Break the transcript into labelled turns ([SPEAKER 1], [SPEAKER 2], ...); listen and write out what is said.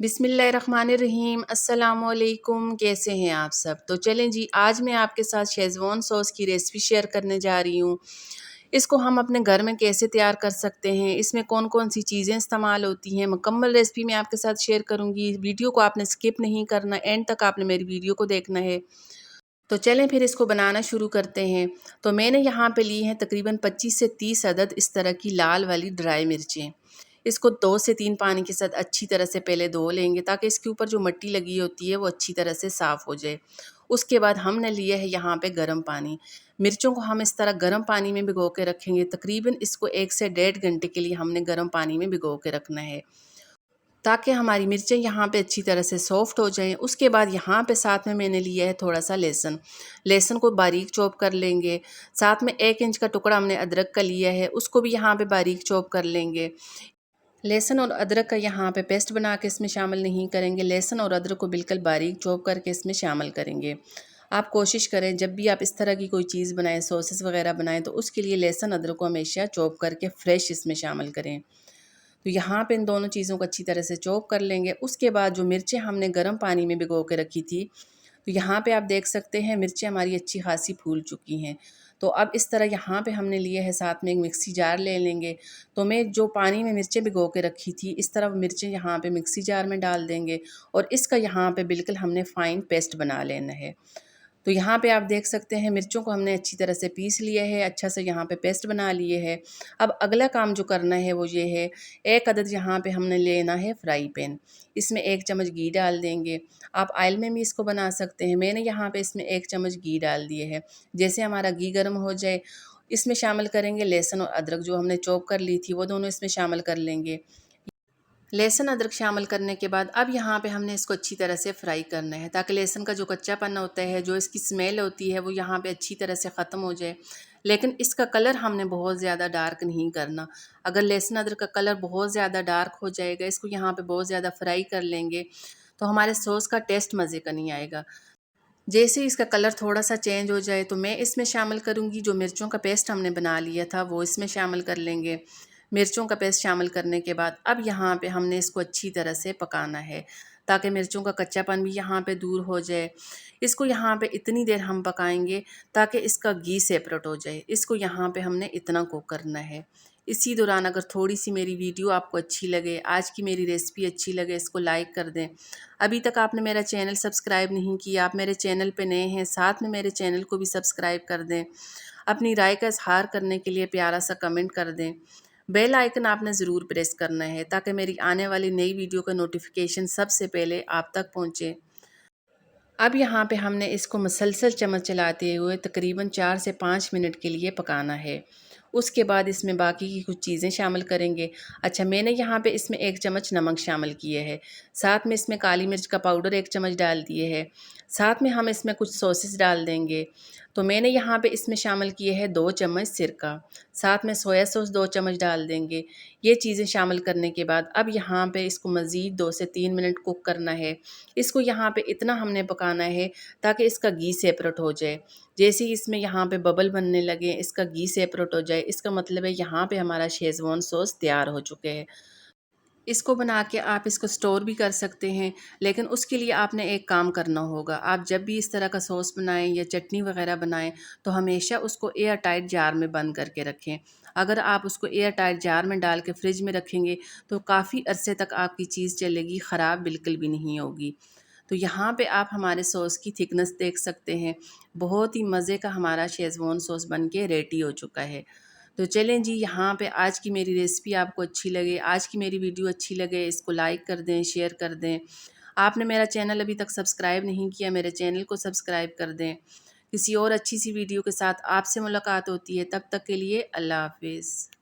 [SPEAKER 1] बिस्मिल्लाहिर्रहमानिर्रहीम। अस्सलामुअलैकुम। कैसे हैं आप सब? तो चलें जी, आज मैं आपके साथ शेज़वान सॉस की रेसिपी शेयर करने जा रही हूँ। इसको हम अपने घर में कैसे तैयार कर सकते हैं, इसमें कौन कौन सी चीज़ें इस्तेमाल होती हैं, मुकम्मल रेसिपी मैं आपके साथ शेयर करूँगी। वीडियो को आपने स्किप नहीं करना, एंड तक आपने मेरी वीडियो को देखना है। तो चलें फिर इसको बनाना शुरू करते हैं। तो मैंने यहाँ पे ली हैं तकरीबन 25 से 30 अदद इस तरह की लाल वाली ड्राई मिर्चें। इसको 2 से 3 पानी के साथ अच्छी तरह से पहले धो लेंगे, ताकि इसके ऊपर जो मिट्टी लगी होती है वो अच्छी तरह से साफ़ हो जाए। उसके बाद हमने लिया है यहाँ पे गर्म पानी। मिर्चों को हम इस तरह गर्म पानी में भिगो के रखेंगे। तकरीबन इसको 1 से डेढ़ घंटे के लिए हमने गर्म पानी में भिगो के रखना है, ताकि हमारी मिर्चें यहाँ पे अच्छी तरह से सॉफ्ट हो जाएं। उसके बाद यहाँ पे साथ में मैंने लिया है थोड़ा सा लहसुन। लहसुन को बारीक चॉप कर लेंगे। साथ में 1 इंच का टुकड़ा हमने अदरक का लिया है, उसको भी यहाँ पे बारीक चॉप कर लेंगे। लहसुन और अदरक का यहाँ पे पेस्ट बना के इसमें शामिल नहीं करेंगे। लहसुन और अदरक को बिल्कुल बारीक चॉप करके इसमें शामिल करेंगे। आप कोशिश करें जब भी आप इस तरह की कोई चीज़ बनाएं, सॉसेस वगैरह बनाएं, तो उसके लिए लहसुन अदरक को हमेशा चॉप करके फ्रेश इसमें शामिल करें। तो यहाँ पे इन दोनों चीज़ों को अच्छी तरह से चॉप कर लेंगे। उसके बाद जो मिर्चें हमने गर्म पानी में भिगो के रखी थी, तो यहाँ पे आप देख सकते हैं मिर्चें हमारी अच्छी खासी फूल चुकी हैं। तो अब इस तरह यहाँ पे हमने लिए है, साथ में एक मिक्सी जार ले लेंगे। तो मैं जो पानी में मिर्चें भिगो के रखी थी, इस तरह मिर्चें यहाँ पे मिक्सी जार में डाल देंगे और इसका यहाँ पे बिल्कुल हमने फ़ाइन पेस्ट बना लेना है। तो यहाँ पे आप देख सकते हैं मिर्चों को हमने अच्छी तरह से पीस लिया है, अच्छा से यहाँ पे पेस्ट बना लिए है। अब अगला काम जो करना है वो ये है, 1 अदद यहाँ पे हमने लेना है फ्राई पैन। इसमें 1 चम्मच घी डाल देंगे। आप ऑयल में भी इसको बना सकते हैं। मैंने यहाँ पे इसमें 1 चम्मच घी डाल दिए है। जैसे हमारा घी गर्म हो जाए, इसमें शामिल करेंगे लहसुन और अदरक जो हमने चॉप कर ली थी, वो दोनों इसमें शामिल कर लेंगे। लहसुन अदरक शामिल करने के बाद अब यहाँ पे हमने इसको अच्छी तरह से फ्राई करना है, ताकि लहसुन का जो कच्चापन होता है, जो इसकी स्मेल होती है, वो यहाँ पे अच्छी तरह से ख़त्म हो जाए। लेकिन इसका कलर हमने बहुत ज़्यादा डार्क नहीं करना। अगर लहसुन अदरक का कलर बहुत ज़्यादा डार्क हो जाएगा, इसको यहाँ पे बहुत ज़्यादा फ्राई कर लेंगे, तो हमारे सॉस का टेस्ट मज़े का नहीं आएगा। जैसे ही इसका कलर थोड़ा सा चेंज हो जाए, तो मैं इसमें शामिल करूँगी जो मिर्चों का पेस्ट हमने बना लिया था, वो इसमें शामिल कर लेंगे। मिर्चों का पेस्ट शामिल करने के बाद अब यहाँ पे हमने इसको अच्छी तरह से पकाना है, ताकि मिर्चों का कच्चापन भी यहाँ पे दूर हो जाए। इसको यहाँ पे इतनी देर हम पकाएंगे ताकि इसका घी सेपरेट हो जाए। इसको यहाँ पे हमने इतना कुक करना है। इसी दौरान अगर थोड़ी सी मेरी वीडियो आपको अच्छी लगे, आज की मेरी रेसिपी अच्छी लगे, इसको लाइक कर दें। अभी तक आपने मेरा चैनल सब्सक्राइब नहीं किया, आप मेरे चैनल पे नए हैं, साथ में मेरे चैनल को भी सब्सक्राइब कर दें। अपनी राय का इज़हार करने के लिए प्यारा सा कमेंट कर दें। बेल आइकन आपने ज़रूर प्रेस करना है, ताकि मेरी आने वाली नई वीडियो का नोटिफिकेशन सबसे पहले आप तक पहुँचे। अब यहाँ पे हमने इसको मुसलसल चम्मच चलाते हुए तकरीबन 4 से 5 मिनट के लिए पकाना है। उसके बाद इसमें बाकी की कुछ चीज़ें शामिल करेंगे। अच्छा, मैंने यहाँ पे इसमें 1 चम्मच नमक शामिल किए है। साथ में इसमें काली मिर्च का पाउडर 1 चम्मच डाल दिए है। साथ में हम इसमें कुछ सॉसेस डाल देंगे। तो मैंने यहाँ पे इसमें शामिल किए हैं 2 चम्मच सिरका। साथ में सोया सॉस 2 चम्मच डाल देंगे। ये चीज़ें शामिल करने के बाद अब यहाँ पे इसको मज़ीद 2 से 3 मिनट कुक करना है। इसको यहाँ पे इतना हमने पकाना है ताकि इसका घी सेपरेट हो जाए। जैसे ही इसमें यहाँ पे बबल बनने लगे, इसका घी सेपरेट हो जाए, इसका मतलब है यहाँ पे हमारा शेज़वान सॉस तैयार हो चुके हैं। इसको बना के आप इसको स्टोर भी कर सकते हैं, लेकिन उसके लिए आपने एक काम करना होगा। आप जब भी इस तरह का सॉस बनाएं या चटनी वगैरह बनाएं, तो हमेशा उसको एयर टाइट जार में बंद करके रखें। अगर आप उसको एयर टाइट जार में डाल के फ्रिज में रखेंगे, तो काफ़ी अरसे तक आपकी चीज़ चलेगी, ख़राब बिल्कुल भी नहीं होगी। तो यहाँ पे आप हमारे सॉस की थिकनेस देख सकते हैं। बहुत ही मज़े का हमारा शेज़वान सॉस बन के रेडी हो चुका है। तो चलें जी, यहाँ पे आज की मेरी रेसिपी आपको अच्छी लगे, आज की मेरी वीडियो अच्छी लगे, इसको लाइक कर दें, शेयर कर दें। आपने मेरा चैनल अभी तक सब्सक्राइब नहीं किया, मेरे चैनल को सब्सक्राइब कर दें। किसी और अच्छी सी वीडियो के साथ आपसे मुलाकात होती है, तब तक के लिए अल्लाह हाफ़िज़।